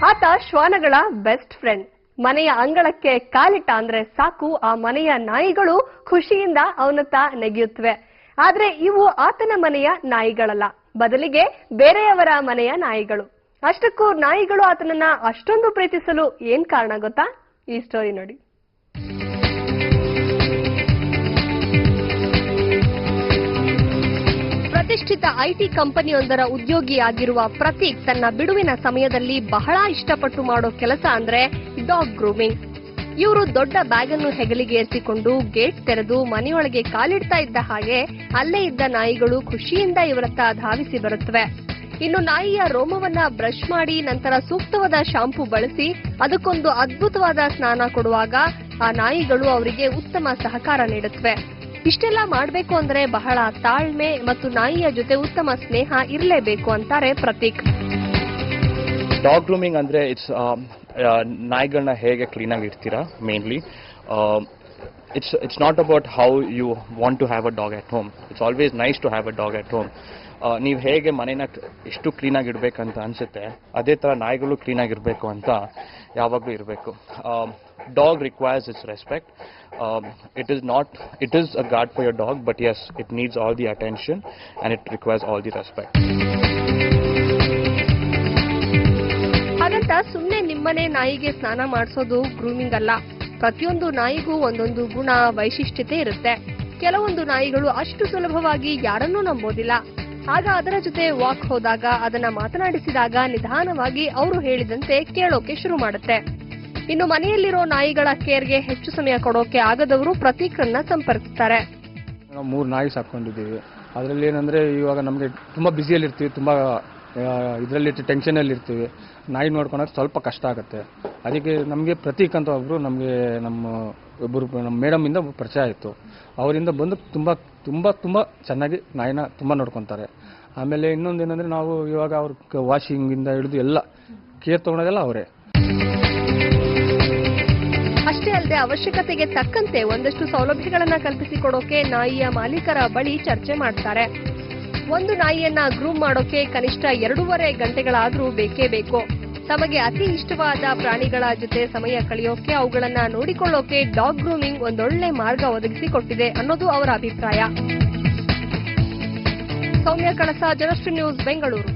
ಆತ ಶ್ವಾನಗಳ best friend. ಮನೆಯ ಅಂಗಳಕ್ಕೆ ಕಾಲಿಟ್ಟ ಅಂದ್ರೆ ಸಾಕು, ಆ ಮನೆಯ ನಾಯಿಗಳು ಖುಷಿಯಿಂದ ಅವನತ್ತ ನೆಗೆಯುತ್ತವೆ. ಆದ್ರೆ ಇವು ಆತನ ಮನೆಯ ನಾಯಿಗಳಲ್ಲ, ಬದಲಿಗೆ ಬೇರೆಯವರ ಮನೆಯ ನಾಯಿಗಳು. ಅಷ್ಟಕ್ಕೂ ನಾಯಿಗಳು ಆತನನ್ನ ಅಷ್ಟೊಂದು ಪ್ರೀತಿಸಲು ಏನ್ ಕಾರಣ ಗೊತ್ತಾ? ಈ ಸ್ಟೋರಿ ನೋಡಿ. ಪ್ರತಿಷ್ಠಿತ ಐಟಿ ಕಂಪನಿಯೊಂದರ ಉದ್ಯೋಗಿಯಾಗಿರುವ ಪ್ರತೀಕ್ ತನ್ನ ಬಿಡುವಿನ ಸಮಯದಲ್ಲಿ ಬಹಳ ಇಷ್ಟಪಟ್ಟು ಮಾಡೋ ಕೆಲಸ ಅಂದ್ರೆ ಡಾಗ್ ಗ್ರೂಮಿಂಗ್. ಇವರು ದೊಡ್ಡ ಬ್ಯಾಗ್ ಅನ್ನು ಹೆಗಲಿಗೆ ಏರಿಸಿಕೊಂಡು ಗೇಟ್ ತೆರೆದು ಮನೆಯೊಳಗೆ ಕಾಲಿಡ್ತಾ ಇದ್ದ ಹಾಗೆ ಅಲ್ಲೇ ಇದ್ದ ನಾಯಿಗಳು ಖುಷಿಯಿಂದ ಇವರತ್ತ ಧಾವಿಸಿ ಬರುತ್ತವೆ. ಇನ್ನು ನಾಯಿಯ ರೋಮವನ್ನ ಬ್ರಷ್ ಮಾಡಿ ನಂತರ ಸೂಕ್ತವಾದ ಶಾಂಪೂ ಬಳಸಿ ಅದಕ್ಕೊಂದು ಅದ್ಭುತವಾದ ಸ್ನಾನ ಕೊಡುವಾಗ ಆ ನಾಯಿಗಳು ಅವರಿಗೆ ಉತ್ತಮ ಸಹಕಾರ ನೀಡುತ್ತವೆ. ಇಷ್ಟೆಲ್ಲ ಮಾಡಬೇಕು ಅಂದ್ರೆ ಬಹಳ ತಾಳ್ಮೆ ಮತ್ತು ನಾಯಿಯ ಜೊತೆ ಉತ್ತಮ ಸ್ನೇಹ ಇರಲೇಬೇಕು ಅಂತಾರೆ ಪ್ರತೀಕ್. ಡಾಗ್ ಗ್ರೂಮಿಂಗ್ ಅಂದ್ರೆ ನಾಯಿಗಳನ್ನ ಹೇಗೆ ಕ್ಲೀನ್ ಆಗಿ ಇಡ್ತೀರಾ mainly. It's not about how you want to have a dog at home. It's always nice to have a dog at home. ನೀವು ಹೇಗೆ ಮನೇನ ಎಷ್ಟು ಕ್ಲೀನಾಗಿ ಇಡಬೇಕಂತ ಅನ್ಸುತ್ತೆ, ಅದೇ ಥರ ನಾಯಿಗಳು ಕ್ಲೀನಾಗಿ ಇರಬೇಕು ಅಂತ ಯಾವಾಗಲೂ ಇರಬೇಕು. Dog requires its respect. It is a guard for your dog, but yes, it needs all the attention and it requires all the respect. ಹಾಗಂತ ಸುಮ್ಮನೆ ನಿಮ್ಮನೆ ನಾಯಿಗೆ ಸ್ನಾನ ಮಾಡಿಸೋದು ಗ್ರೂಮಿಂಗ್ ಅಲ್ಲ. ಪ್ರತಿಯೊಂದು ನಾಯಿಗೂ ಒಂದೊಂದು ಗುಣ, ವೈಶಿಷ್ಟ್ಯತೆ ಇರುತ್ತೆ. ಕೆಲವೊಂದು ನಾಯಿಗಳು ಅಷ್ಟು ಸುಲಭವಾಗಿ ಯಾರನ್ನೂ ನಂಬೋದಿಲ್ಲ. ಆಗ ಅದರ ಜೊತೆ ವಾಕ್ ಹೋದಾಗ, ಅದನ್ನ ಮಾತನಾಡಿಸಿದಾಗ ನಿಧಾನವಾಗಿ ಅವರು ಹೇಳಿದಂತೆ ಕೇಳೋಕೆ ಶುರು ಮಾಡುತ್ತೆ. ಇನ್ನು ಮನೆಯಲ್ಲಿರೋ ನಾಯಿಗಳ ಕೇರ್ಗೆ ಹೆಚ್ಚು ಸಮಯ ಕೊಡೋಕೆ ಆಗದವರು ಪ್ರತೀಕ್ರನ್ನ ಸಂಪರ್ಕಿಸ್ತಾರೆ. ನಾವು 3 ನಾಯಿ ಸಾಕೊಂಡಿದ್ದೀವಿ. ಅದರಲ್ಲಿ ಏನಂದ್ರೆ ಇವಾಗ ನಮಗೆ ತುಂಬಾ ಬ್ಯುಸಿಯಲ್ಲಿ ಇರ್ತೀವಿ, ತುಂಬಾ ಇದರಲ್ಲಿ ಟೆನ್ಷನಲ್ಲಿ ಇರ್ತೀವಿ. ನಾಯಿ ನೋಡ್ಕೊಳಕ್ಕೆ ಸ್ವಲ್ಪ ಕಷ್ಟ ಆಗುತ್ತೆ. ಅದಕ್ಕೆ ನಮಗೆ ಪ್ರತೀಕ್ ಅಂತ ಒಬ್ರು ನಮ್ಮ ಮೇಡಮ್ ಇಂದ ಪರಿಚಯ ಆಯಿತು. ಅವರಿಂದ ಬಂದು ತುಂಬಾ ತುಂಬಾ ತುಂಬಾ ಚೆನ್ನಾಗಿ ನಾಯಿನ ತುಂಬಾ ನೋಡ್ಕೊತಾರೆ. ಆಮೇಲೆ ಇನ್ನೊಂದೇನಂದ್ರೆ ನಾವು ಇವಾಗ ಅವ್ರ ವಾಷಿಂಗ್ ಇಂದ ಹಿಡಿದು ಎಲ್ಲ ಕೇರ್ ತಗೊಳೋದೆಲ್ಲ ಅವರೇ. ಅಷ್ಟೇ ಅಲ್ಲದೆ ಅವಶ್ಯಕತೆಗೆ ತಕ್ಕಂತೆ ಒಂದಷ್ಟು ಸೌಲಭ್ಯಗಳನ್ನ ಕಲ್ಪಿಸಿಕೊಡೋಕೆ ನಾಯಿಯ ಮಾಲೀಕರ ಬಳಿ ಚರ್ಚೆ ಮಾಡ್ತಾರೆ. ಒಂದು ನಾಯಿಯನ್ನ ಗ್ರೂಮ್ ಮಾಡೋಕೆ ಕನಿಷ್ಠ 2.5 ಗಂಟೆಗಳಾದ್ರೂ ಬೇಕೇ ಬೇಕು. ತಮಗೆ ಅತಿ ಇಷ್ಟವಾದ ಪ್ರಾಣಿಗಳ ಜೊತೆ ಸಮಯ ಕಳೆಯೋಕೆ, ಅವುಗಳನ್ನ ನೋಡಿಕೊಳ್ಳೋಕೆ ಡಾಗ್ ಗ್ರೂಮಿಂಗ್ ಒಂದೊಳ್ಳೆ ಮಾರ್ಗ ಒದಗಿಸಿಕೊಟ್ಟಿದೆ ಅನ್ನೋದು ಅವರ ಅಭಿಪ್ರಾಯ. ಸೌಮ್ಯ ಕಳಸ, ಜನಶ್ರೀ ನ್ಯೂಸ್, ಬೆಂಗಳೂರು.